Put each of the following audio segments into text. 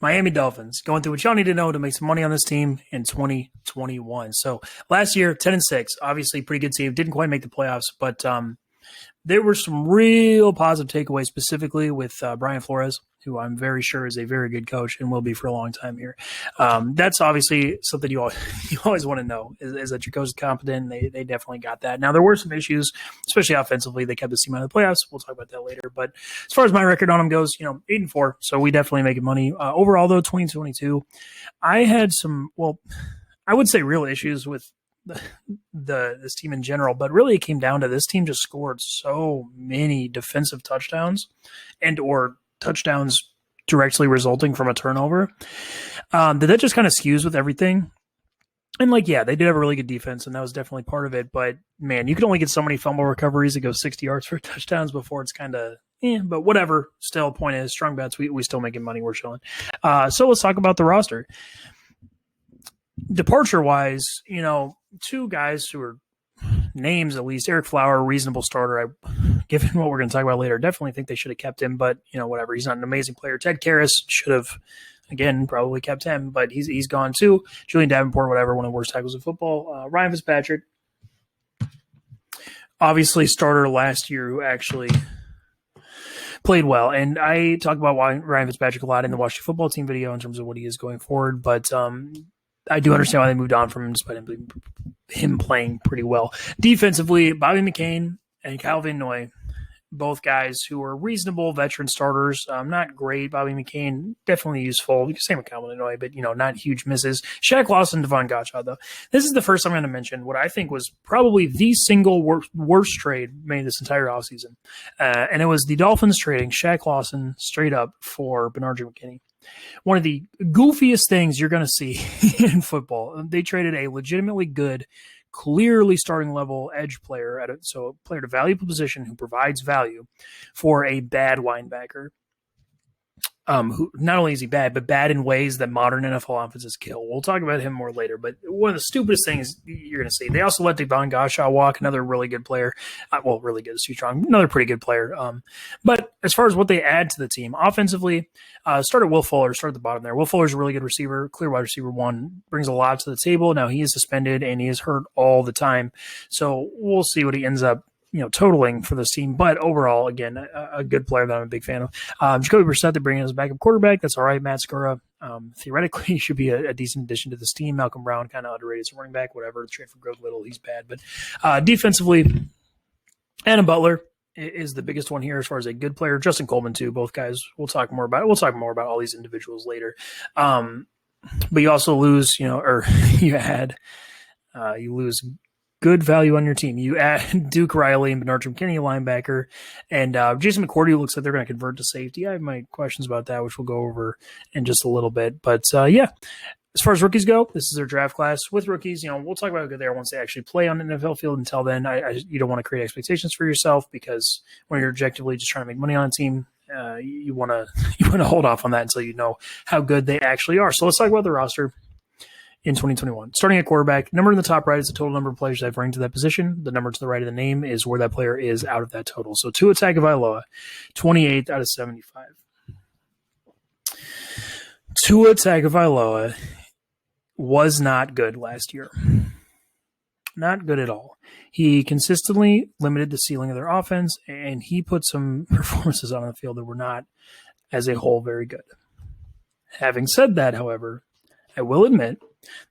Miami Dolphins going through what y'all need to know to make some money on this team in 2021. So last year, 10-6, obviously pretty good team. Didn't quite make the playoffs, but there were some real positive takeaways, specifically with Brian Flores, who I'm very sure is a very good coach and will be for a long time here. That's obviously something you always want to know is that your coach is competent. They definitely got that. Now, there were some issues, especially offensively. They kept the team out of the playoffs. We'll talk about that later. But as far as my record on them goes, 8-4. So we definitely making money. Overall, though, 2022, I had some, I would say real issues with this team in general, but really it came down to this team just scored so many defensive touchdowns or touchdowns directly resulting from a turnover that just kind of skews with everything. And they did have a really good defense, and that was definitely part of it. But man, you can only get so many fumble recoveries that go 60 yards for touchdowns before it's kind of but whatever. Still, point is, strong bets, we still making money. We're chilling. So let's talk about the roster. Departure-wise, two guys who are names, at least. Eric Flower, reasonable starter. Given what we're going to talk about later, definitely think they should have kept him, but, whatever. He's not an amazing player. Ted Karras should have, again, probably kept him, but he's gone too. Julian Davenport, whatever, one of the worst tackles in football. Ryan Fitzpatrick, obviously starter last year, who actually played well. And I talk about Ryan Fitzpatrick a lot in the Washington football team video in terms of what he is going forward, but I do understand why they moved on from him despite him playing pretty well. Defensively, Bobby Mccain and Calvin Noye, both guys who are reasonable veteran starters. Not great. Bobby Mccain, definitely useful. Same with Calvin Noye, but, not huge misses. Shaq Lawson, Devon Gottschall, though. This is the first I'm going to mention what I think was probably the single worst trade made this entire offseason. And it was the Dolphins trading Shaq Lawson straight up for Bernard Mckinney. One of the goofiest things you're going to see in football. They traded a legitimately good, clearly starting level edge player, so a player at a valuable position who provides value, for a bad linebacker. Who not only is he bad, but bad in ways that modern NFL offenses kill. We'll talk about him more later, but one of the stupidest things you're going to see. They also let Devon Gottschall walk, another really good player. Really good is too strong. Another pretty good player. But as far as what they add to the team, offensively, started Will Fuller, started at the bottom there. Will Fuller's a really good receiver, clear wide receiver one, brings a lot to the table. Now he is suspended and he is hurt all the time. So we'll see what he ends up totaling for this team. But overall, again, a good player that I'm a big fan of. Jacoby Brissett, they're bringing as a backup quarterback. That's all right. Matt Scarah, theoretically, he should be a decent addition to this team. Malcolm Brown, kind of underrated as a running back, whatever. Trade for Grove Little, he's bad. But defensively, Adam Butler is the biggest one here as far as a good player. Justin Coleman, too. Both guys we'll talk more about. We'll talk more about all these individuals later. But you also lose, you lose good value on your team. You add Duke Riley and Bernard Mckinney, linebacker, and Jason McCourty looks like they're going to convert to safety. I have my questions about that, which we'll go over in just a little bit. But, as far as rookies go, this is their draft class. With rookies, we'll talk about how good they are once they actually play on the NFL field. Until then, you don't want to create expectations for yourself, because when you're objectively just trying to make money on a team, you want to hold off on that until you know how good they actually are. So let's talk about the roster in 2021. Starting at quarterback, number in the top right is the total number of players that have ranked to that position. The number to the right of the name is where that player is out of that total. So Tua Tagovailoa, 28th out of 75. Tua Tagovailoa was not good last year. Not good at all. He consistently limited the ceiling of their offense, and he put some performances on the field that were not, as a whole, very good. Having said that, however, I will admit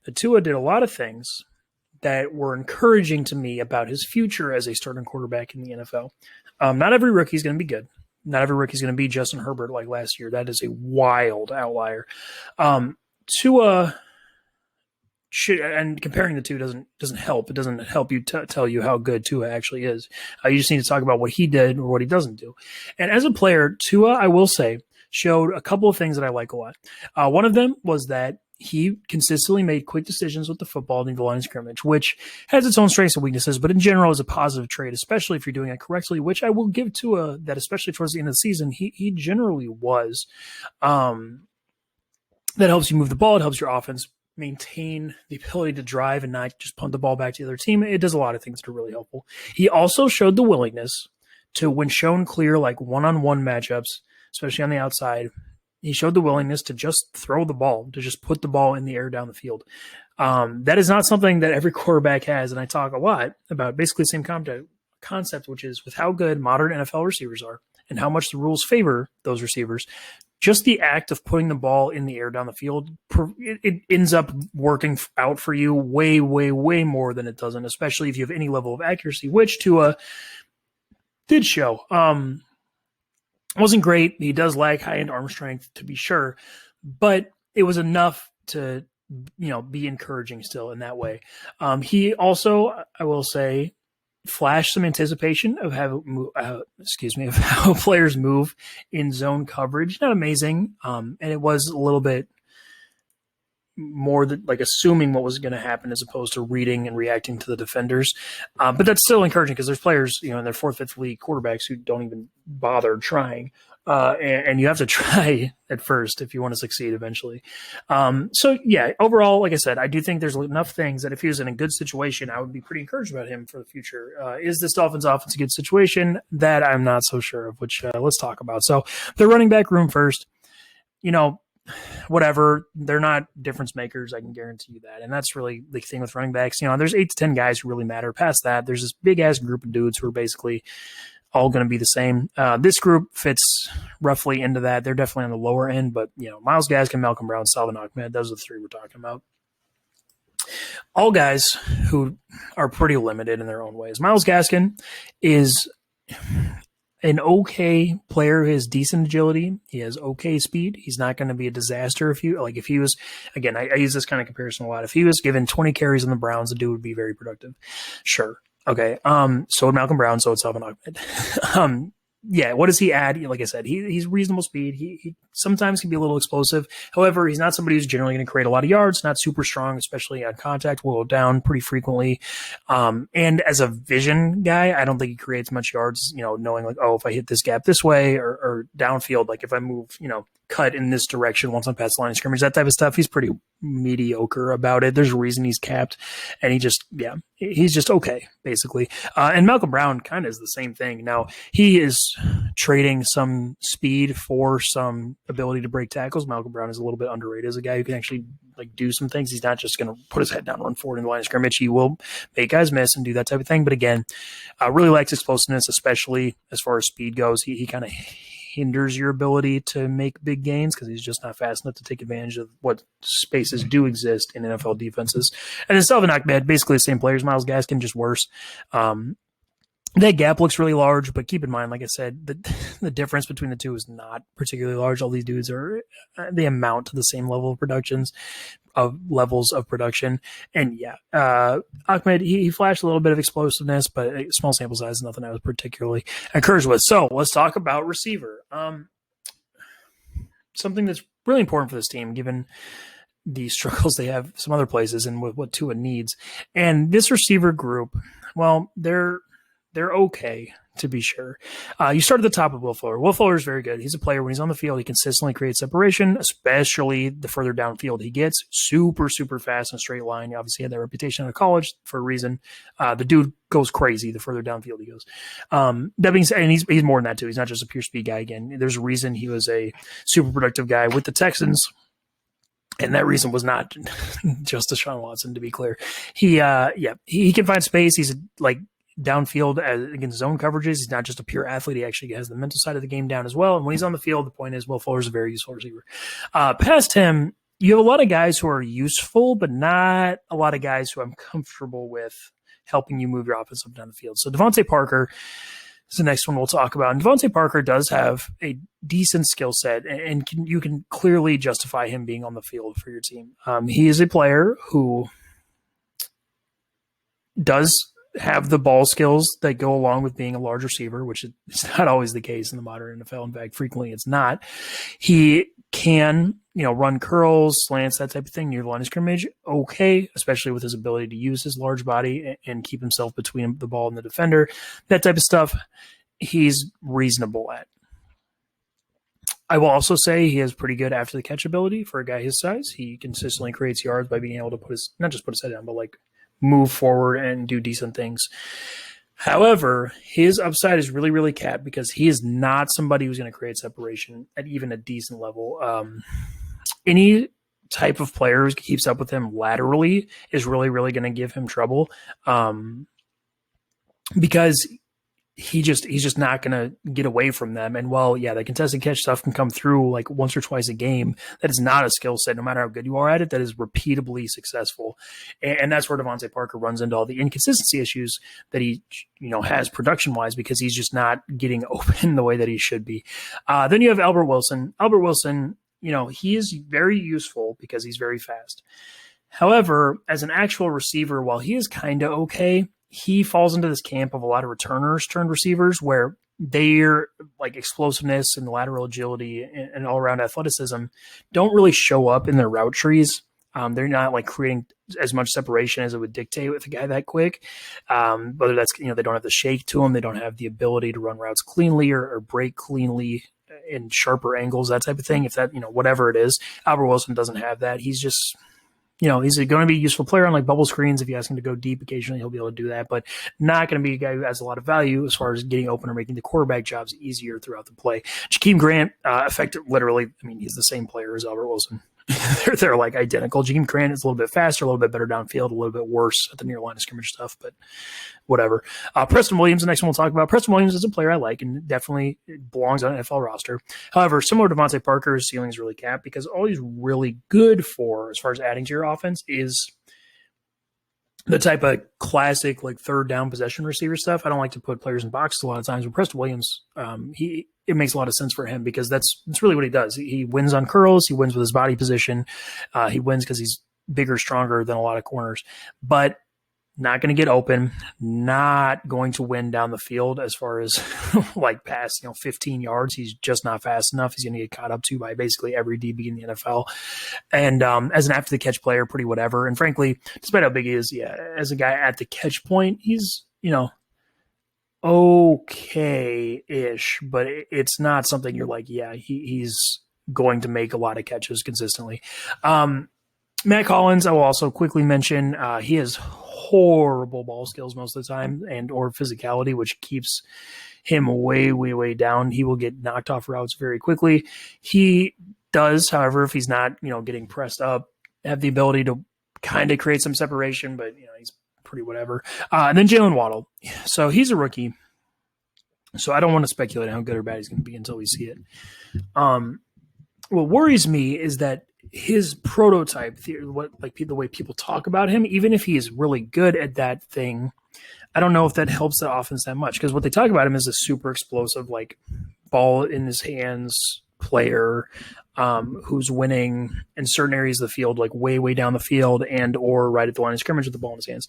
that Tua did a lot of things that were encouraging to me about his future as a starting quarterback in the NFL. Not every rookie is going to be good. Not every rookie is going to be Justin Herbert like last year. That is a wild outlier. Tua and comparing the two doesn't help. It doesn't help you tell you how good Tua actually is. You just need to talk about what he did or what he doesn't do. And as a player, Tua, I will say, showed a couple of things that I like a lot. One of them was that he consistently made quick decisions with the football in the line of scrimmage, which has its own strengths and weaknesses, but in general is a positive trait, especially if you're doing it correctly, which I will give Tua that, especially towards the end of the season, he generally was. That helps you move the ball. It helps your offense maintain the ability to drive and not just punt the ball back to the other team. It does a lot of things that are really helpful. He also showed the willingness to, when shown clear, like one-on-one matchups, especially on the outside, he showed the willingness to just throw the ball, to just put the ball in the air down the field. That is not something that every quarterback has, and I talk a lot about basically the same concept, which is with how good modern NFL receivers are and how much the rules favor those receivers, just the act of putting the ball in the air down the field, it ends up working out for you way, way, way more than it doesn't, especially if you have any level of accuracy, which Tua did show. Wasn't great. He does lack high-end arm strength, to be sure, but it was enough to, be encouraging still in that way. He also, I will say, flashed some anticipation of how players move in zone coverage. Not amazing, and it was a little bit more like assuming what was going to happen as opposed to reading and reacting to the defenders. But that's still encouraging because there's players, in their fourth, fifth league quarterbacks who don't even bother trying. And you have to try at first if you want to succeed eventually. So yeah, overall, like I said, I do think there's enough things that if he was in a good situation, I would be pretty encouraged about him for the future. Is this Dolphins offense a good situation? That I'm not so sure of, which let's talk about. So the running back room first, whatever, they're not difference makers. I can guarantee you that. And that's really the thing with running backs. There's 8 to 10 guys who really matter. Past that, there's this big ass group of dudes who are basically all going to be the same. This group fits roughly into that. They're definitely on the lower end, but Myles Gaskin, Malcolm Brown, Salvon Ahmed, those are the 3 we're talking about. All guys who are pretty limited in their own ways. Myles Gaskin is an okay player who has decent agility. He has okay speed. He's not going to be a disaster if he was, again, I use this kind of comparison a lot. If he was given 20 carries on the Browns, the dude would be very productive. Sure. Okay. So would Malcolm Brown, so would Salvon Ahmed. Yeah, what does he add? Like I said, he's reasonable speed. He sometimes can be a little explosive. However, he's not somebody who's generally going to create a lot of yards, not super strong, especially on contact, will go down pretty frequently. And as a vision guy, I don't think he creates much yards, knowing like, oh, if I hit this gap this way or downfield, like if I move, cut in this direction once I'm past the line of scrimmage, that type of stuff, he's pretty mediocre about it. There's a reason he's capped, and he's just okay, basically. And Malcolm Brown kind of is the same thing. Now, he is trading some speed for some ability to break tackles. Malcolm Brown is a little bit underrated as a guy who can actually do some things. He's not just going to put his head down, run forward in the line of scrimmage. He will make guys miss and do that type of thing. But again, really likes explosiveness, especially as far as speed goes. He kind of hinders your ability to make big gains because he's just not fast enough to take advantage of what spaces do exist in NFL defenses. And then Salvon Ahmed, basically the same player as Myles Gaskin, just worse. That gap looks really large, but keep in mind, like I said, the difference between the two is not particularly large. All these dudes they amount to the same levels of production. And Ahmed, he flashed a little bit of explosiveness, but a small sample size, nothing I was particularly encouraged with. So let's talk about receiver. Something that's really important for this team, given the struggles they have some other places and what Tua needs. And this receiver group, well, they're okay, to be sure. You start at the top of Will Fuller. Will Fuller is very good. He's a player. When he's on the field, he consistently creates separation, especially the further downfield he gets. Super, super fast in a straight line. He obviously had that reputation in college for a reason. The dude goes crazy the further downfield he goes. That being said, and he's more than that too. He's not just a pure speed guy. Again, there's a reason he was a super productive guy with the Texans. And that reason was not just Deshaun Watson, to be clear. He can find space. He's downfield against zone coverages. He's not just a pure athlete. He actually has the mental side of the game down as well. And when he's on the field, the point is Will Fuller's a very useful receiver. Past him, you have a lot of guys who are useful, but not a lot of guys who I'm comfortable with helping you move your offense up down the field. So Devontae Parker is the next one we'll talk about. And Devontae Parker does have a decent skill set, and you can clearly justify him being on the field for your team. He is a player who does have the ball skills that go along with being a large receiver, which is not always the case in the modern NFL. In fact, frequently it's not. He can, run curls, slants, that type of thing near the line of scrimmage. Okay, especially with his ability to use his large body and keep himself between the ball and the defender. That type of stuff, he's reasonable at. I will also say he has pretty good after the catch ability for a guy his size. He consistently creates yards by being able to not just put his head down, but move forward and do decent things. However, his upside is really, really capped because he is not somebody who's going to create separation at even a decent level. Any type of player who keeps up with him laterally is really, really going to give him trouble because he's just not going to get away from them. And while, yeah, the contested catch stuff can come through like once or twice a game, that is not a skill set, no matter how good you are at it, that is repeatably successful. And that's where Devontae Parker runs into all the inconsistency issues that he, has production-wise because he's just not getting open the way that he should be. Then you have Albert Wilson. Albert Wilson, he is very useful because he's very fast. However, as an actual receiver, while he is kind of okay, he falls into this camp of a lot of returners turned receivers where their like explosiveness and lateral agility and all around athleticism don't really show up in their route trees. They're not like creating as much separation as it would dictate with a guy that quick. Whether that's, they don't have the shake to them. They don't have the ability to run routes cleanly or break cleanly in sharper angles, that type of thing. If that, whatever it is, Albert Wilson doesn't have that. He's just, he's going to be a useful player on like bubble screens. If you ask him to go deep occasionally, he'll be able to do that, but not going to be a guy who has a lot of value as far as getting open or making the quarterback jobs easier throughout the play. Jakeem Grant, effective, literally, he's the same player as Albert Wilson. they're like identical. Jakeem Grant is a little bit faster, a little bit better downfield, a little bit worse at the near line of scrimmage stuff, but whatever. Preston Williams, the next one we'll talk about. Preston Williams is a player I like and definitely belongs on an NFL roster. However, similar to Devontae Parker, his ceiling is really capped because all he's really good for as far as adding to your offense is the type of classic like third down possession receiver stuff. I don't like to put players in boxes a lot of times, but Preston Williams, it makes a lot of sense for him because that's really what he does. He wins on curls. He wins with his body position. He wins because he's bigger, stronger than a lot of corners, but not going to get open, not going to win down the field as far as like past, 15 yards. He's just not fast enough. He's going to get caught up to by basically every DB in the NFL. And as an after the catch player, pretty whatever. And frankly, despite how big he is, as a guy at the catch point, he's, okay-ish, but it's not something you're like, he's going to make a lot of catches consistently. Matt Collins, I will also quickly mention, he has horrible ball skills most of the time and or physicality, which keeps him way, way, way down. He will get knocked off routes very quickly. He does, however, if he's not, getting pressed up, have the ability to kind of create some separation, but, he's pretty whatever. And then Jalen Waddle. So he's a rookie. So I don't want to speculate on how good or bad he's going to be until we see it. What worries me is that his prototype, the way people talk about him, even if he is really good at that thing, I don't know if that helps the offense that much because what they talk about him is a super explosive, like ball in his hands player who's winning in certain areas of the field, like way, way down the field and or right at the line of scrimmage with the ball in his hands.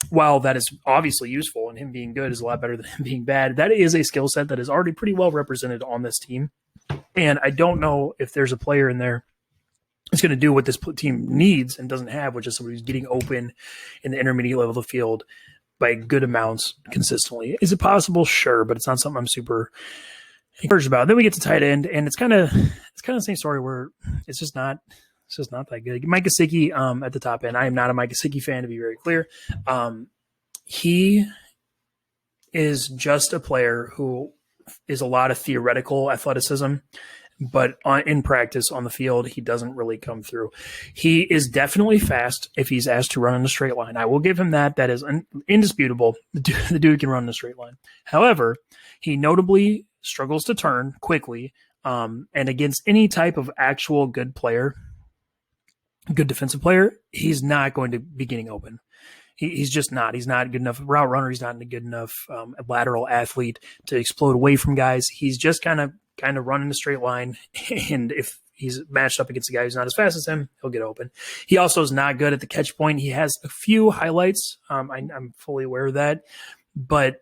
While that is obviously useful and him being good is a lot better than him being bad, that is a skill set that is already pretty well represented on this team. And I don't know if there's a player in there that's going to do what this team needs and doesn't have, which is somebody who's getting open in the intermediate level of the field by good amounts consistently. Is it possible? Sure, but it's not something I'm super encouraged about. Then we get to tight end, and it's kind of the same story where it's just not that good. Mike Gesicki at the top end. I am not a Mike Gesicki fan, to be very clear. He is just a player who is a lot of theoretical athleticism, but in practice on the field, he doesn't really come through. He is definitely fast if he's asked to run in a straight line. I will give him that. That is indisputable. The dude can run in a straight line. However, he notably struggles to turn quickly, and against any type of actual good player, good defensive player, he's not going to be getting open. He's just not. He's not good enough route runner. He's not a good enough lateral athlete to explode away from guys. He's just kind of running a straight line. And if he's matched up against a guy who's not as fast as him, he'll get open. He also is not good at the catch point. He has a few highlights. I'm fully aware of that. But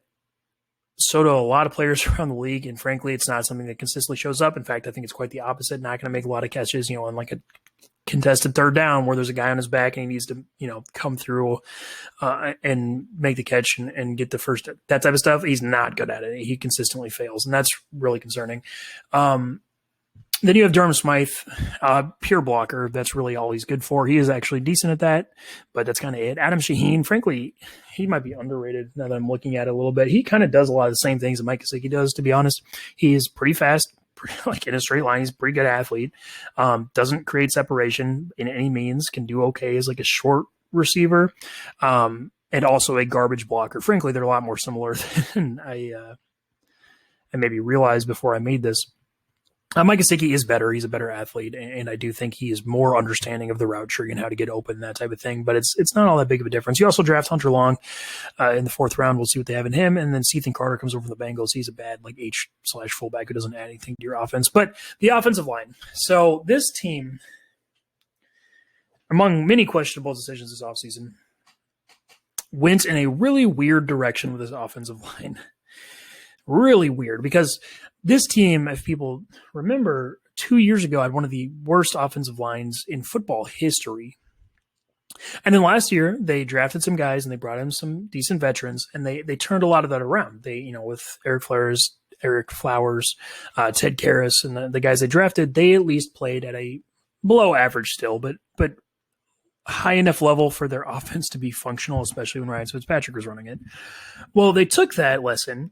so do a lot of players around the league. And frankly, it's not something that consistently shows up. In fact, I think it's quite the opposite. Not going to make a lot of catches, on like a contested third down where there's a guy on his back and he needs to, come through and make the catch and get the first, that type of stuff. He's not good at it. He consistently fails, and that's really concerning. Then you have Durham Smythe, pure blocker. That's really all he's good for. He is actually decent at that, but that's kind of it. Adam Shaheen, frankly, he might be underrated now that I'm looking at it a little bit. He kind of does a lot of the same things that Mike Gesicki does, to be honest. He is pretty fast, like in a straight line. He's a pretty good athlete. Doesn't create separation in any means, can do okay as like a short receiver, and also a garbage blocker. Frankly, they're a lot more similar than I maybe realized before I made this. Mike Gesicki is better. He's a better athlete, and I do think he is more understanding of the route tree and how to get open, that type of thing. But it's not all that big of a difference. You also draft Hunter Long in the 4th round. We'll see what they have in him. And then Ethan Carter comes over from the Bengals. He's a bad like H/fullback who doesn't add anything to your offense. But the offensive line. So this team, among many questionable decisions this offseason, went in a really weird direction with this offensive line. Really weird, because this team, if people remember, 2 years ago had one of the worst offensive lines in football history. And then last year, they drafted some guys and they brought in some decent veterans, and they turned a lot of that around. They, with Eric Flowers, Ted Karras, and the guys they drafted, they at least played at a below average still, but high enough level for their offense to be functional, especially when Ryan Fitzpatrick was running it. Well, they took that lesson,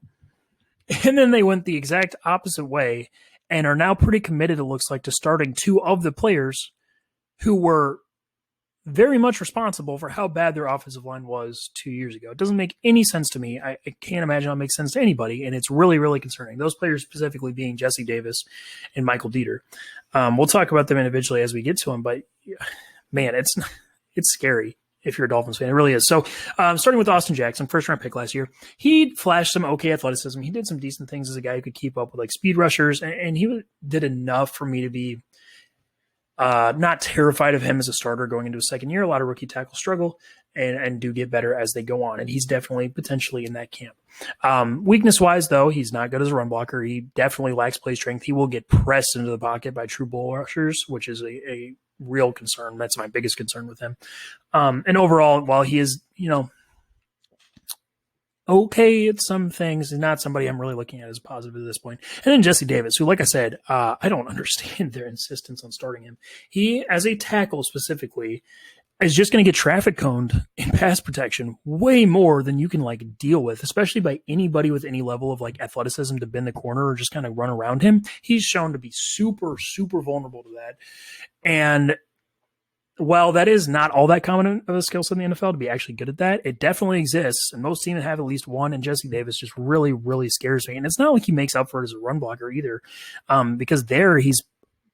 and then they went the exact opposite way and are now pretty committed, it looks like, to starting 2 of the players who were very much responsible for how bad their offensive line was 2 years ago. It doesn't make any sense to me. I can't imagine how it makes sense to anybody, and it's really, really concerning. Those players specifically being Jesse Davis and Michael Dieter. We'll talk about them individually as we get to them, but man, it's scary if you're a Dolphins fan. It really is. So starting with Austin Jackson, 1st-round pick last year, he flashed some okay athleticism. He did some decent things as a guy who could keep up with like speed rushers, and he did enough for me to be not terrified of him as a starter going into his 2nd year. A lot of rookie tackles struggle and do get better as they go on, and he's definitely potentially in that camp. Weakness-wise, though, he's not good as a run blocker. He definitely lacks play strength. He will get pressed into the pocket by true bull rushers, which is a real concern. That's my biggest concern with him. And overall, while he is, okay at some things, he's not somebody I'm really looking at as positive at this point. And then Jesse Davis, who, like I said, I don't understand their insistence on starting him. He, as a tackle specifically, is just going to get traffic coned in pass protection way more than you can like deal with, especially by anybody with any level of like athleticism to bend the corner or just kind of run around him. He's shown to be super, super vulnerable to that. And while that is not all that common of a skill set in the NFL to be actually good at that, it definitely exists. And most teams have at least one, and Jesse Davis just really, really scares me. And it's not like he makes up for it as a run blocker either, because there he's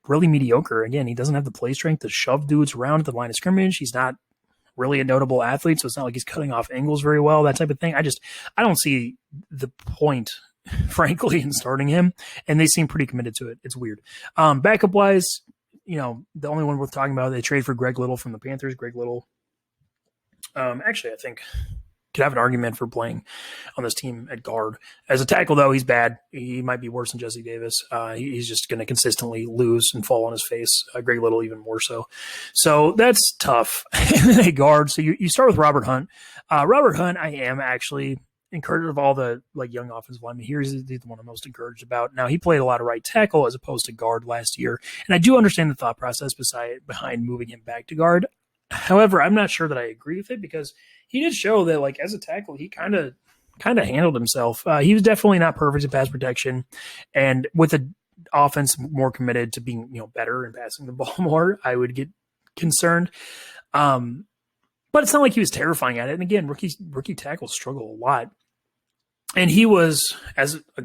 really mediocre. Again, he doesn't have the play strength to shove dudes around at the line of scrimmage. He's not really a notable athlete, so it's not like he's cutting off angles very well, that type of thing. I don't see the point, frankly, in starting him, and they seem pretty committed to it. It's weird. Backup-wise, the only one worth talking about, they trade for Greg Little from the Panthers. Greg Little, actually, I think could have an argument for playing on this team at guard. As a tackle, though, he's bad. He might be worse than Jesse Davis. He's just going to consistently lose and fall on his face. Greg Little even more so. So that's tough. And then a guard. So you start with Robert Hunt. Robert Hunt, I am actually encouraged of all the like young offensive linemen. Here's the one I'm most encouraged about. Now, he played a lot of right tackle as opposed to guard last year, and I do understand the thought process behind moving him back to guard. However, I'm not sure that I agree with it, because he did show that, like, as a tackle, he kind of handled himself. He was definitely not perfect at pass protection, and with the offense more committed to being better and passing the ball more, I would get concerned. But it's not like he was terrifying at it. And again, rookie tackles struggle a lot. And he was, as a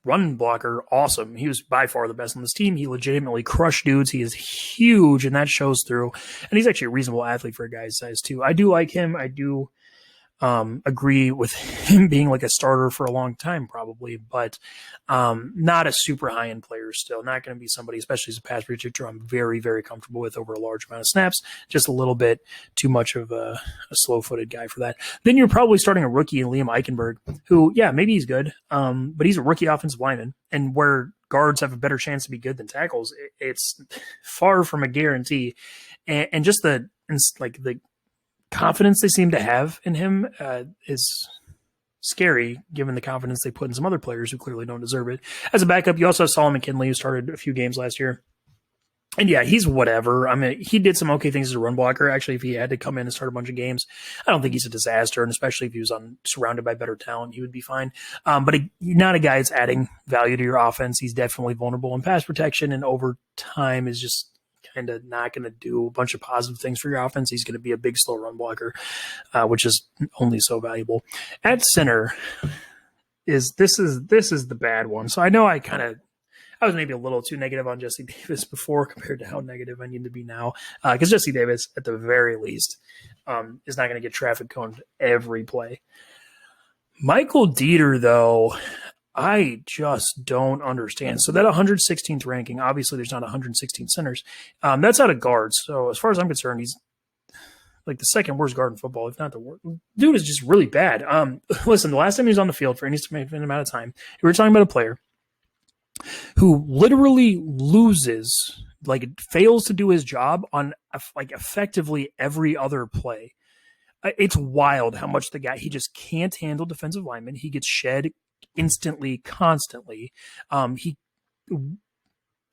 run blocker, awesome. He was by far the best on this team. He legitimately crushed dudes. He is huge, and that shows through. And he's actually a reasonable athlete for a guy's size, too. I do like him. I do agree with him being like a starter for a long time, probably, but not a super high-end player still. Not going to be somebody, especially as a pass protector, I'm very, very comfortable with over a large amount of snaps. Just a little bit too much of a slow-footed guy for that. Then you're probably starting a rookie in Liam Eichenberg, who, yeah, maybe he's good, but he's a rookie offensive lineman, and where guards have a better chance to be good than tackles, it's far from a guarantee. And just the confidence they seem to have in him is scary given the confidence they put in some other players who clearly don't deserve it. As a backup, you also have Solomon Kinley, who started a few games last year. And yeah, he's whatever. I mean, he did some okay things as a run blocker. Actually, if he had to come in and start a bunch of games, I don't think he's a disaster. And especially if he was surrounded by better talent, he would be fine. But not a guy that's adding value to your offense. He's definitely vulnerable in pass protection, and over time is just kind of not going to do a bunch of positive things for your offense. He's going to be a big, slow run blocker, which is only so valuable. At center this is the bad one. So I know I was maybe a little too negative on Jesse Davis before compared to how negative I need to be now. Because Jesse Davis, at the very least, is not going to get traffic coned every play. Michael Dieter, though, I just don't understand. So that 116th ranking, obviously there's not 116 centers. That's out of guards. So as far as I'm concerned, he's like the second worst guard in football, if not the worst. Dude is just really bad. Listen, the last time he was on the field for any amount of time, we were talking about a player who literally loses, like fails to do his job on like effectively every other play. It's wild how much he just can't handle defensive linemen. He gets shed instantly, constantly. He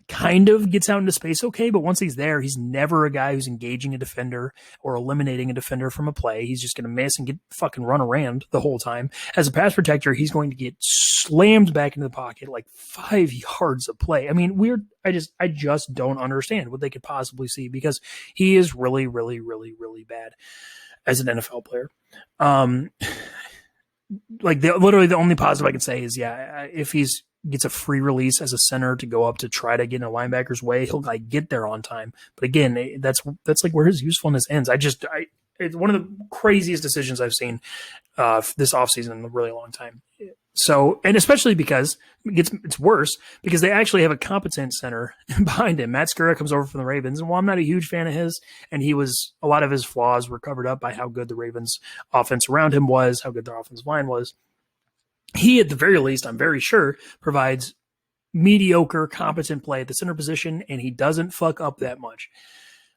kind of gets out into space okay, but once he's there, he's never a guy who's engaging a defender or eliminating a defender from a play. He's just going to miss and get fucking run around the whole time. As a pass protector, he's going to get slammed back into the pocket like 5 yards a play. I mean, I just don't understand what they could possibly see, because he is really, really, really, really bad as an NFL player. Literally the only positive I can say is, if he's gets a free release as a center to go up to try to get in a linebacker's way, he'll like get there on time. But again, that's like where his usefulness ends. It's one of the craziest decisions I've seen this offseason in a really long time. So, and especially because it's worse because they actually have a competent center behind him. Matt Scarah comes over from the Ravens, and while I'm not a huge fan of his, and a lot of his flaws were covered up by how good the Ravens offense around him was, how good their offensive line was. He, at the very least, I'm very sure, provides mediocre, competent play at the center position, and he doesn't fuck up that much,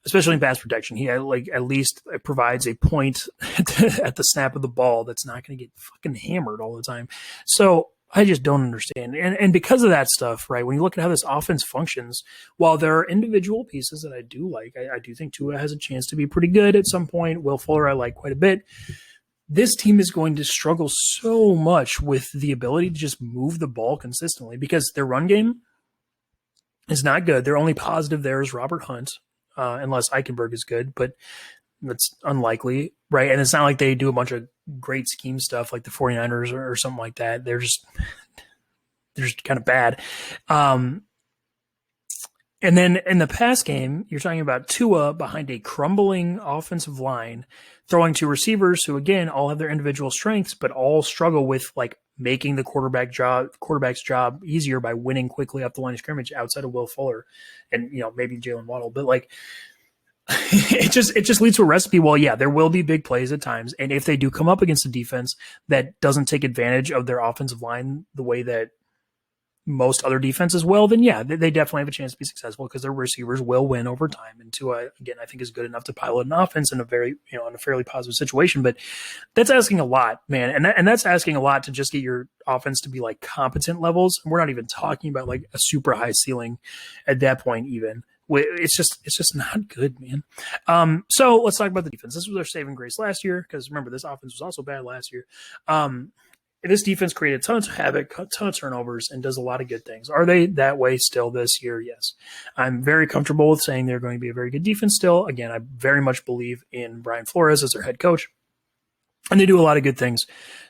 especially in pass protection. He at least provides a point at the snap of the ball that's not going to get fucking hammered all the time. So I just don't understand. And because of that stuff, right, when you look at how this offense functions, while there are individual pieces that I do like, I do think Tua has a chance to be pretty good at some point. Will Fuller I like quite a bit. This team is going to struggle so much with the ability to just move the ball consistently because their run game is not good. Their only positive there is Robert Hunt, unless Eichenberg is good, but that's unlikely, right? And it's not like they do a bunch of great scheme stuff like the 49ers or something like that. They're just kind of bad. And then in the pass game, you're talking about Tua behind a crumbling offensive line, throwing to receivers who, again, all have their individual strengths, but all struggle with like making the quarterback's job easier by winning quickly up the line of scrimmage outside of Will Fuller and, maybe Jalen Waddle. But like, it just leads to a recipe. Well, yeah, there will be big plays at times. And if they do come up against a defense that doesn't take advantage of their offensive line the way that most other defenses will, then yeah, they definitely have a chance to be successful because their receivers will win over time. And Tua, again, I think is good enough to pilot an offense in a very, in a fairly positive situation. But that's asking a lot, man. And that's asking a lot to just get your offense to be like competent levels. And we're not even talking about like a super high ceiling at that point even. It's just not good, man. So let's talk about the defense. This was their saving grace last year because remember, this offense was also bad last year. This defense created tons of havoc, a ton of turnovers, and does a lot of good things. Are they that way still this year? Yes. I'm very comfortable with saying they're going to be a very good defense still. Again, I very much believe in Brian Flores as their head coach. And they do a lot of good things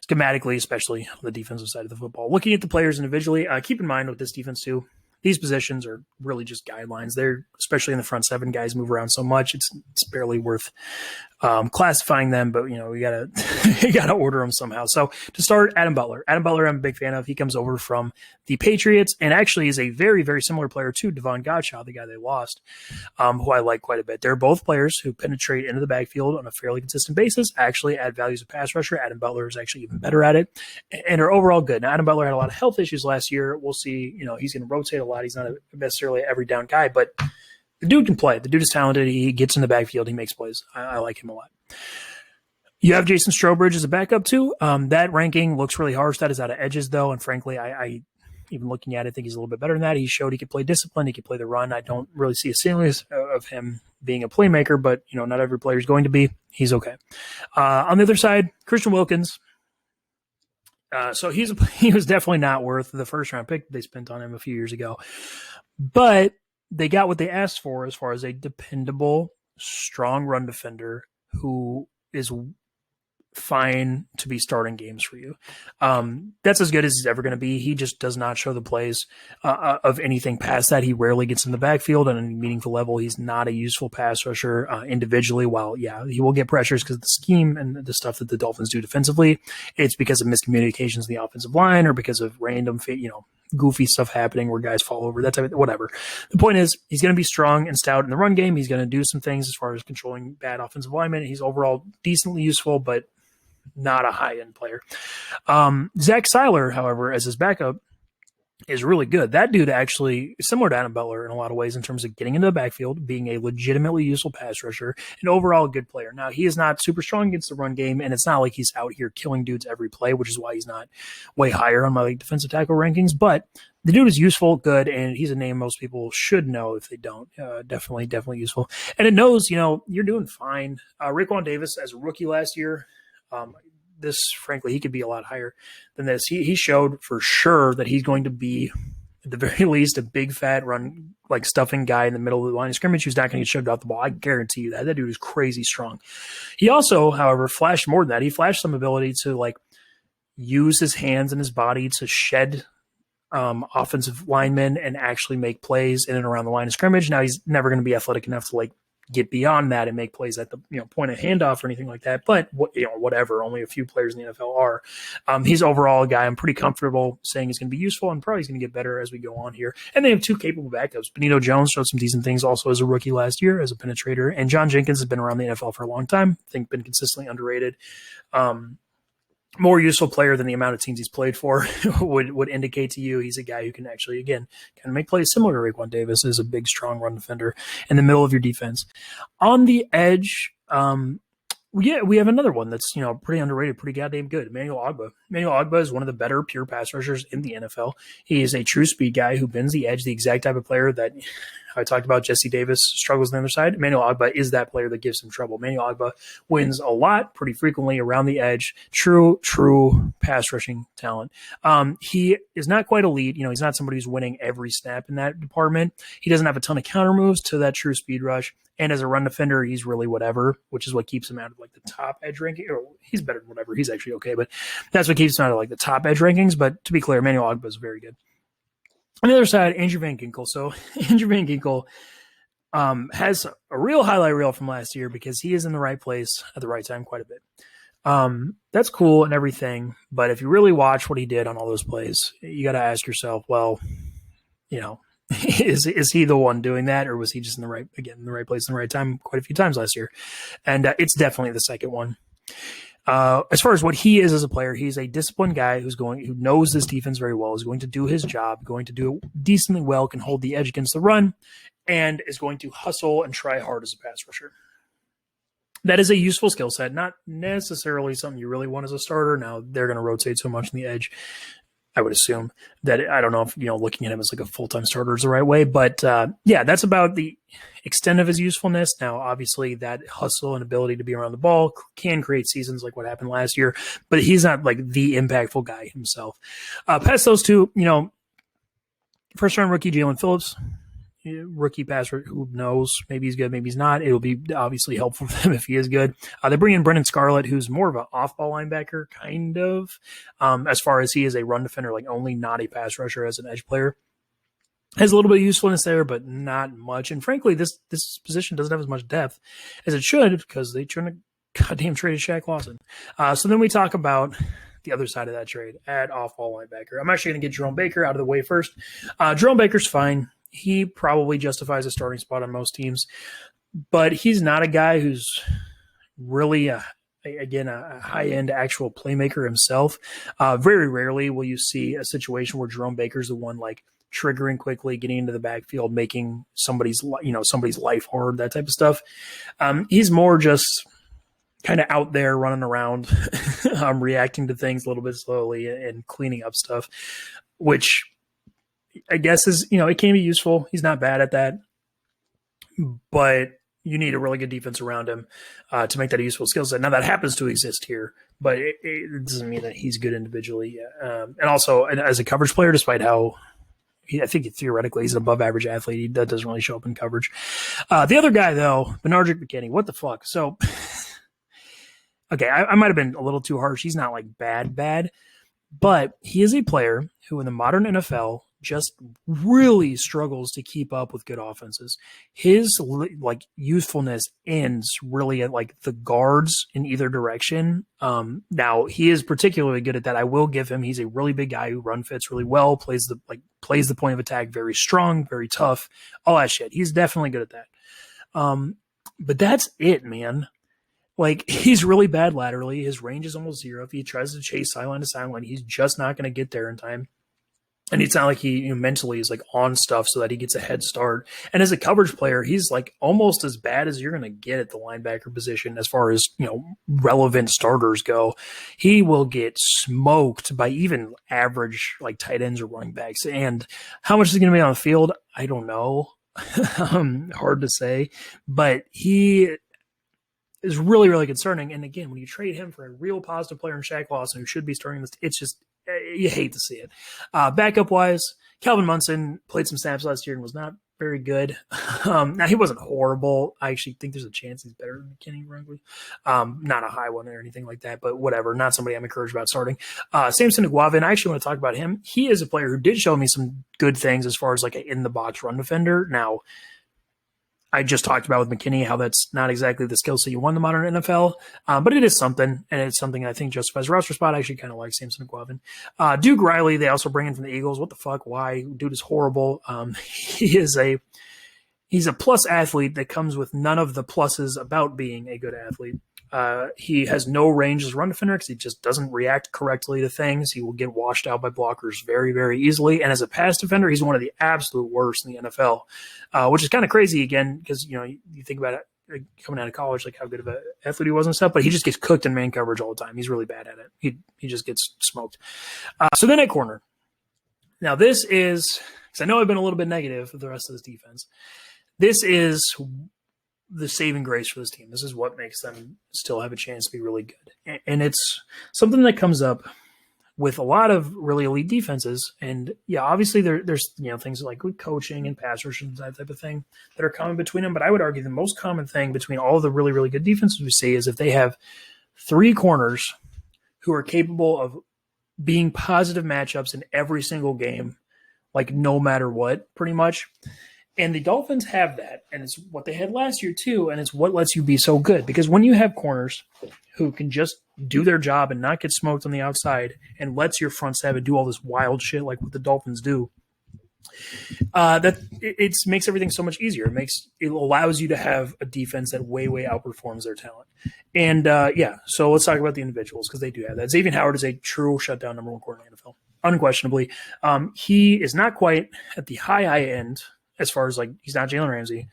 schematically, especially on the defensive side of the football. Looking at the players individually, keep in mind with this defense too, these positions are really just guidelines. They're, especially in the front seven, guys move around so much. It's barely worth classifying them, but we gotta order them somehow. So to start, Adam Butler. Adam Butler, I'm a big fan of. He comes over from the Patriots and actually is a very, very similar player to Devon Godchaux, the guy they lost, who I like quite a bit. They're both players who penetrate into the backfield on a fairly consistent basis, actually add value as a pass rusher. Adam Butler is actually even better at it and are overall good. Now, Adam Butler had a lot of health issues last year. We'll see, he's going to rotate a lot. He's not necessarily an every down guy, but the dude can play. The dude is talented. He gets in the backfield. He makes plays. I like him a lot. You have Jason Strowbridge as a backup too. That ranking looks really harsh. That is out of edges though, and frankly, I even looking at it, I think he's a little bit better than that. He showed he could play discipline. He could play the run. I don't really see a ceiling of him being a playmaker, but not every player is going to be. He's okay. On the other side, Christian Wilkins. So he was definitely not worth the first round pick they spent on him a few years ago, but they got what they asked for as far as a dependable, strong run defender who is fine to be starting games for you. That's as good as he's ever going to be. He just does not show the plays of anything past that. He rarely gets in the backfield on any meaningful level. He's not a useful pass rusher individually. While, he will get pressures because of the scheme and the stuff that the Dolphins do defensively. It's because of miscommunications in the offensive line or because of random, goofy stuff happening where guys fall over, that type of whatever. The point is, he's going to be strong and stout in the run game. He's going to do some things as far as controlling bad offensive linemen. He's overall decently useful, but not a high-end player. Zach Seiler, however, as his backup, is really good. That dude actually is similar to Adam Butler in a lot of ways in terms of getting into the backfield, being a legitimately useful pass rusher, and overall a good player. Now, he is not super strong against the run game, and it's not like he's out here killing dudes every play, which is why he's not way higher on my defensive tackle rankings, but the dude is useful, good, and he's a name most people should know if they don't. Definitely useful. And it knows, you're doing fine. Raekwon Davis, as a rookie last year, this, frankly, he could be a lot higher than this. He showed for sure that he's going to be, at the very least, a big, fat run, like stuffing guy in the middle of the line of scrimmage who's not going to get shoved off the ball. I guarantee you that. That dude is crazy strong. He also, however, flashed more than that. He flashed some ability to, use his hands and his body to shed offensive linemen and actually make plays in and around the line of scrimmage. Now, he's never going to be athletic enough to, get beyond that and make plays at the point of handoff or anything like that. But whatever, only a few players in the NFL are. He's overall a guy I'm pretty comfortable saying he's going to be useful and probably he's going to get better as we go on here. And they have two capable backups. Benito Jones showed some decent things also as a rookie last year as a penetrator, and John Jenkins has been around the NFL for a long time. I think been consistently underrated. More useful player than the amount of teams he's played for would indicate to you. He's a guy who can actually, again, kind of make plays similar to Raekwon Davis, is a big, strong run defender in the middle of your defense. On the edge, we have another one that's, pretty underrated, pretty goddamn good. Emmanuel Ogbah. Emmanuel Ogbah is one of the better pure pass rushers in the NFL. He is a true speed guy who bends the edge, the exact type of player that I talked about. Jesse Davis struggles on the other side. Emmanuel Ogbah is that player that gives him trouble. Emmanuel Ogbah wins a lot, pretty frequently around the edge. True pass rushing talent. He is not quite elite. He's not somebody who's winning every snap in that department. He doesn't have a ton of counter moves to that true speed rush. And as a run defender, he's really whatever, which is what keeps him out of the top edge ranking. Or he's better than whatever. He's actually okay, but that's what keeps him out of the top edge rankings. But to be clear, Emmanuel Ogbah is very good. On the other side, Andrew Van Ginkel. So Andrew Van Ginkel has a real highlight reel from last year because he is in the right place at the right time quite a bit. That's cool and everything, but if you really watch what he did on all those plays, you got to ask yourself, well, is he the one doing that, or was he just in the right place in the right time quite a few times last year? And it's definitely the second one. As far as what he is as a player, he's a disciplined guy who knows this defense very well, is going to do his job, going to do it decently well, can hold the edge against the run, and is going to hustle and try hard as a pass rusher. That is a useful skill set, not necessarily something you really want as a starter. Now, they're going to rotate so much in the edge, I would assume, that I don't know if, looking at him as a full-time starter is the right way. But, that's about the extent of his usefulness. Now, obviously, that hustle and ability to be around the ball can create seasons like what happened last year, but he's not the impactful guy himself. Past those two, first-round rookie Jalen Phillips, rookie passer, who knows? Maybe he's good, maybe he's not. It'll be obviously helpful for them if he is good. They bring in Brendan Scarlett, who's more of an off-ball linebacker, kind of, as far as he is a run defender, only not a pass rusher as an edge player. Has a little bit of usefulness there, but not much. And frankly, this position doesn't have as much depth as it should because they trying to goddamn trade Shaq Lawson. So then we talk about the other side of that trade at off-ball linebacker. I'm actually going to get Jerome Baker out of the way first. Jerome Baker's fine. He probably justifies a starting spot on most teams, but he's not a guy who's really a high-end actual playmaker himself. Very rarely will you see a situation where Jerome Baker's the one triggering quickly, getting into the backfield, making somebody's life hard, that type of stuff. He's more just kind of out there running around, reacting to things a little bit slowly and cleaning up stuff, which I guess is, it can be useful. He's not bad at that, but you need a really good defense around him to make that a useful skill set. Now that happens to exist here, but it doesn't mean that he's good individually. And also as a coverage player, despite how I think theoretically he's an above average athlete, that doesn't really show up in coverage. The other guy though, Mckinney, what the fuck? So, okay, I might have been a little too harsh. He's not like bad, but he is a player who in the modern NFL just really struggles to keep up with good offenses. His like youthfulness ends really at like the guards in either direction. Now he is particularly good at that. I will give him. He's a really big guy who run fits really well, plays the point of attack very strong, very tough, all that shit. He's definitely good at that. But that's it, man. Like, he's really bad laterally. His range is almost zero. If he tries to chase sideline to sideline, he's just not going to get there in time. And it's not like he mentally is like on stuff so that he gets a head start. And as a coverage player, he's like almost as bad as you're going to get at the linebacker position as far as, relevant starters go. He will get smoked by even average like tight ends or running backs. And how much is he going to be on the field? I don't know. Hard to say. But he is really, really concerning. And again, when you trade him for a real positive player in Shaq Lawson, who should be starting this, it's just, you hate to see it. Backup wise, Calvin Munson played some snaps last year and was not very good. Now he wasn't horrible. I actually think there's a chance he's better than Mckinney, frankly. Not a high one or anything like that, but whatever. Not somebody I'm encouraged about starting. Samson Guava, and I actually want to talk about him. He is a player who did show me some good things as far as like an in the box run defender. Now, I just talked about with Mckinney how that's not exactly the skill set you want in the modern NFL, but it is something, and it's something I think justifies a roster spot. I actually kind of like Samson Guava. Duke Riley, they also bring in from the Eagles. What the fuck? Why? Dude is horrible. He's a plus athlete that comes with none of the pluses about being a good athlete. He has no range as a run defender because he just doesn't react correctly to things. He will get washed out by blockers very, very easily. And as a pass defender, he's one of the absolute worst in the NFL, which is kind of crazy again because, you think about it coming out of college, like how good of an athlete he was and stuff, but he just gets cooked in man coverage all the time. He's really bad at it. He just gets smoked. So then at corner. Now this is, because I know I've been a little bit negative with the rest of this defense. This is the saving grace for this team. This is what makes them still have a chance to be really good. And it's something that comes up with a lot of really elite defenses. And yeah, obviously there's things like with coaching and pass rush and that type of thing that are common between them. But I would argue the most common thing between all of the really, really good defenses we see is if they have three corners who are capable of being positive matchups in every single game, like no matter what, pretty much. And the Dolphins have that, and it's what they had last year too, and it's what lets you be so good. Because when you have corners who can just do their job and not get smoked on the outside and lets your front seven do all this wild shit like what the Dolphins do, it makes everything so much easier. It allows you to have a defense that way, way outperforms their talent. And so let's talk about the individuals because they do have that. Xavian Howard is a true shutdown number one corner in the NFL, unquestionably. He is not quite at the high end. As far as like, he's not Jalen Ramsey.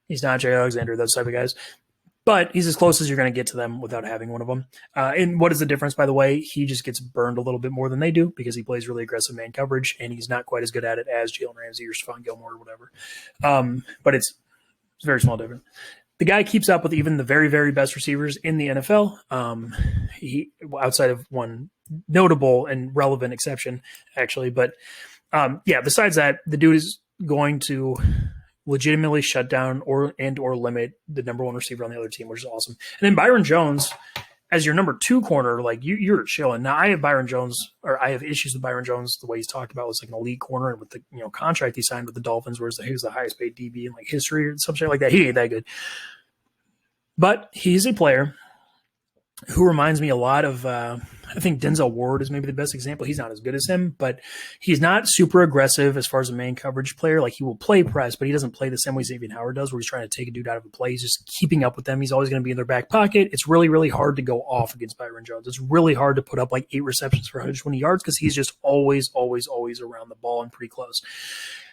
He's not Jay Alexander, those type of guys. But he's as close as you're going to get to them without having one of them. And what is the difference, by the way? He just gets burned a little bit more than they do because he plays really aggressive man coverage, and he's not quite as good at it as Jalen Ramsey or Stephon Gilmore or whatever. But it's a very small difference. The guy keeps up with even the very, very best receivers in the NFL. He outside of one notable and relevant exception, actually. But, besides that, the dude is going to legitimately shut down or limit the number one receiver on the other team, which is awesome. And then Byron Jones, as your number two corner, like you're chilling. Now I have Byron Jones, or I have issues with Byron Jones the way he's talked about was like an elite corner, and with the contract he signed with the Dolphins, where he was the highest paid DB in like history or something like that. He ain't that good, but he's a player who reminds me a lot of, I think Denzel Ward is maybe the best example. He's not as good as him, but he's not super aggressive as far as a main coverage player. Like he will play press, but he doesn't play the same way Xavian Howard does, where he's trying to take a dude out of a play. He's just keeping up with them. He's always going to be in their back pocket. It's really, really hard to go off against Byron Jones. It's really hard to put up like 8 receptions for 120 yards because he's just always, always, always around the ball and pretty close.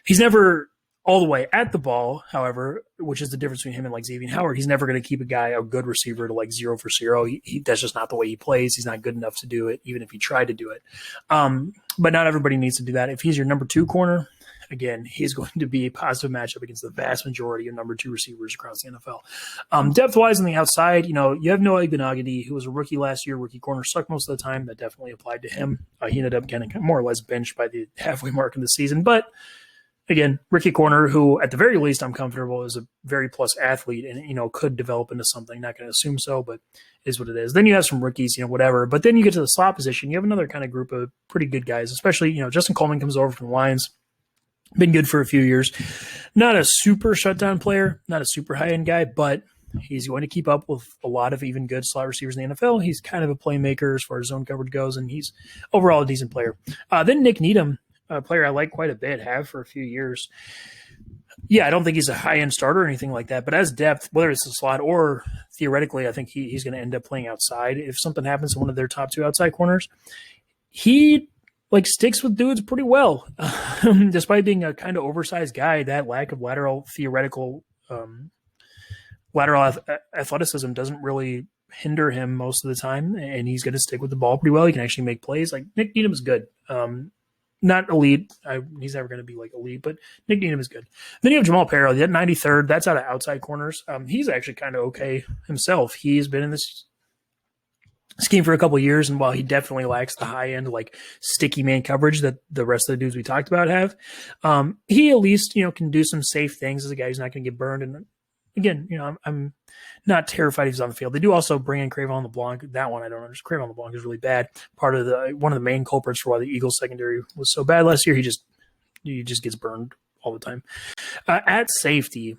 He's never all the way at the ball, however, which is the difference between him and like Xavian Howard. He's never going to keep a good receiver to like 0 for 0. That's just not the way he plays. He's not good enough to do it, even if he tried to do it. But not everybody needs to do that. If he's your number 2 corner, again, he's going to be a positive matchup against the vast majority of number 2 receivers across the NFL. Depth-wise on the outside, you have Noye Benagadi, who was a rookie last year. Rookie corner sucked most of the time. That definitely applied to him. He ended up getting more or less benched by the halfway mark of the season. But again, rookie corner who, at the very least, I'm comfortable is a very plus athlete and, could develop into something. Not going to assume so, but it is what it is. Then you have some rookies, whatever. But then you get to the slot position. You have another kind of group of pretty good guys, especially, Justin Coleman comes over from the Lions. Been good for a few years. Not a super shutdown player, not a super high-end guy, but he's going to keep up with a lot of even good slot receivers in the NFL. He's kind of a playmaker as far as zone coverage goes, and he's overall a decent player. Then Nick Needham, a player I like quite a bit, have for a few years. Yeah, I don't think he's a high-end starter or anything like that, but as depth, whether it's a slot or theoretically, I think he's going to end up playing outside if something happens to one of their top 2 outside corners. He sticks with dudes pretty well, despite being a kind of oversized guy. That lack of lateral athleticism doesn't really hinder him most of the time, and he's going to stick with the ball pretty well. He can actually make plays. Like Nick Needham is good. Not elite. He's never going to be elite, but Nick Needham is good. Then you have Jamal Apparel, that 93rd. That's out of outside corners. He's actually kind of okay himself. He's been in this scheme for a couple of years, and while he definitely lacks the high end sticky man coverage that the rest of the dudes we talked about have, he at least can do some safe things as a guy who's not going to get burned. And again, I'm not terrified if he's on the field. They do also bring in Crevon LeBlanc. That one I don't understand. Crevon LeBlanc is really bad. Part of one of the main culprits for why the Eagles secondary was so bad last year. He just gets burned all the time. At safety,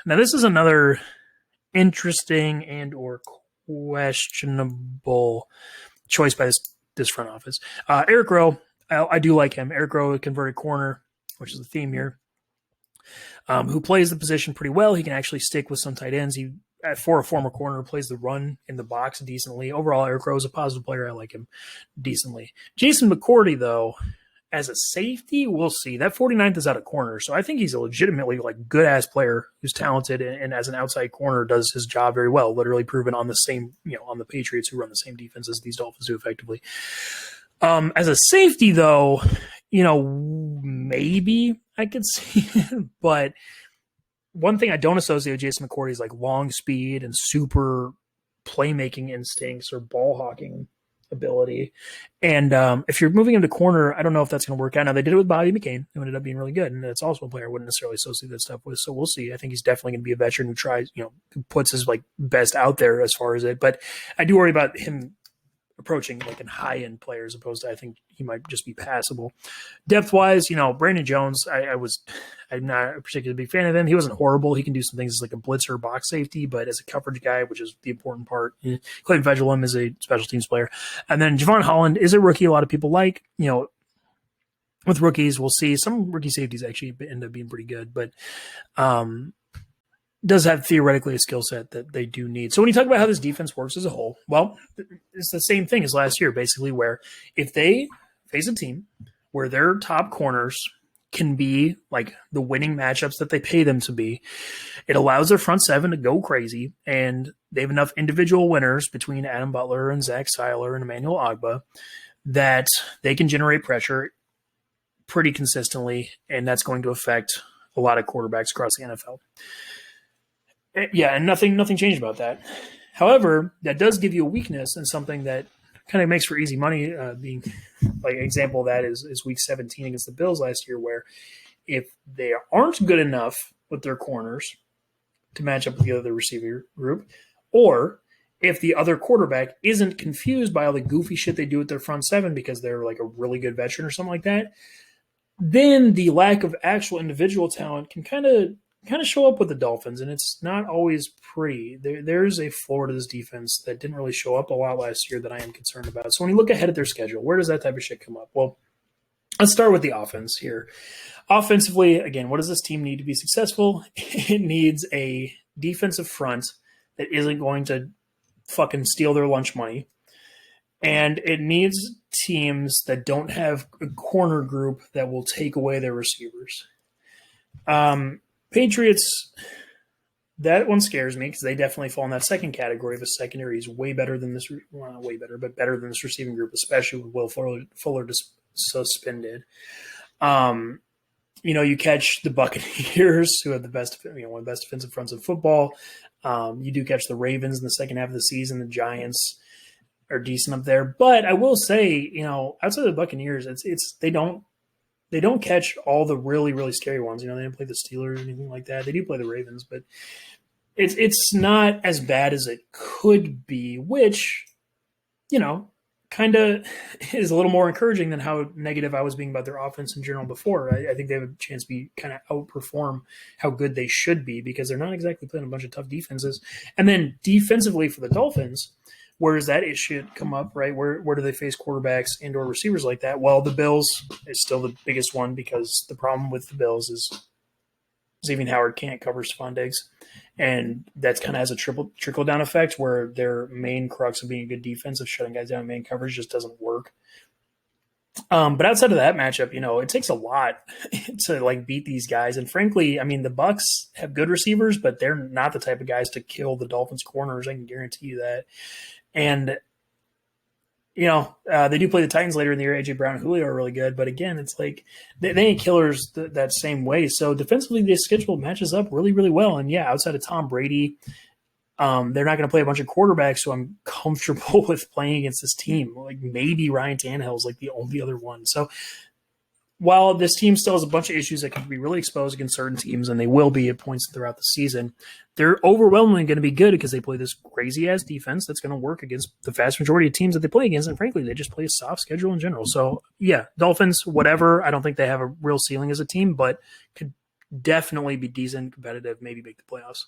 now this is another interesting and or questionable choice by this front office. Eric Rowe, I do like him. Eric Rowe, a converted corner, which is the theme here, who plays the position pretty well. He can actually stick with some tight ends. He, for a former corner, plays the run in the box decently. Overall, Eric Rowe is a positive player. I like him decently. Jason McCourty, though, as a safety, we'll see. That 49th is out of corner, so I think he's a legitimately good-ass player who's talented and as an outside corner does his job very well, literally proven on the same, on the Patriots who run the same defense as these Dolphins do effectively. As a safety, though, maybe I could see it, but one thing I don't associate with Jason McCourty is long speed and super playmaking instincts or ball hawking ability. And if you're moving him to corner, I don't know if that's going to work out. Now, they did it with Bobby McCain, who ended up being really good, and that's also a player I wouldn't necessarily associate that stuff with. So we'll see. I think he's definitely going to be a veteran who tries, who puts his best out there as far as it. But I do worry about him approaching a high-end player as opposed to I think he might just be passable. Depth-wise, Brandon Jones, I'm not a particularly big fan of him. He wasn't horrible. He can do some things as a blitzer box safety, but as a coverage guy, which is the important part, Clayton Fejedelem is a special teams player. And then Javon Holland is a rookie a lot of people like. With rookies, we'll see. Some rookie safeties actually end up being pretty good, but does have theoretically a skill set that they do need. So when you talk about how this defense works as a whole, well, it's the same thing as last year, basically, where if they face a team where their top corners can be the winning matchups that they pay them to be, it allows their front seven to go crazy, and they have enough individual winners between Adam Butler and Zach Seiler and Emmanuel Ogbah that they can generate pressure pretty consistently, and that's going to affect a lot of quarterbacks across the NFL. Yeah, and nothing changed about that. However, that does give you a weakness and something that kind of makes for easy money. Being an example of that is Week 17 against the Bills last year, where if they aren't good enough with their corners to match up with the other receiver group, or if the other quarterback isn't confused by all the goofy shit they do with their front seven because they're a really good veteran or something like that, then the lack of actual individual talent can kind of show up with the Dolphins, and it's not always pretty. There's a floor to this defense that didn't really show up a lot last year that I am concerned about. So when you look ahead at their schedule, where does that type of shit come up? Well, let's start with the offense here. Offensively, again, what does this team need to be successful? It needs a defensive front that isn't going to fucking steal their lunch money. And it needs teams that don't have a corner group that will take away their receivers. Patriots, that one scares me because they definitely fall in that second category. The secondary is way better than this, well, not way better, but better than this receiving group, especially with Will Fuller suspended. You catch the Buccaneers, who have the best, one of the best defensive fronts in football. You do catch the Ravens in the second half of the season. The Giants are decent up there, but I will say, outside of the Buccaneers, they don't catch all the really, really scary ones. They didn't play the Steelers or anything like that. They do play the Ravens, but it's not as bad as it could be, which, kind of is a little more encouraging than how negative I was being about their offense in general before. I think they have a chance to be kind of outperform how good they should be because they're not exactly playing a bunch of tough defenses. And then defensively for the Dolphins, where does that issue come up, right? Where do they face quarterbacks and or receivers like that? Well, the Bills is still the biggest one because the problem with the Bills is Xavian Howard can't cover Stephon Diggs. And that's kind of has a trickle-down effect where their main crux of being a good defense of shutting guys down in main coverage just doesn't work. But outside of that matchup, it takes a lot to beat these guys. And frankly, the Bucs have good receivers, but they're not the type of guys to kill the Dolphins corners. I can guarantee you that. And, they do play the Titans later in the year. A.J. Brown and Julio are really good. But again, it's like they ain't killers that same way. So defensively, this schedule matches up really, really well. And, yeah, outside of Tom Brady, they're not going to play a bunch of quarterbacks, so I'm comfortable with playing against this team. Maybe Ryan Tannehill is the only other one. So while this team still has a bunch of issues that can be really exposed against certain teams, and they will be at points throughout the season, they're overwhelmingly going to be good because they play this crazy-ass defense that's going to work against the vast majority of teams that they play against, and frankly, they just play a soft schedule in general. So, yeah, Dolphins, whatever. I don't think they have a real ceiling as a team, but could definitely be decent, competitive, maybe make the playoffs.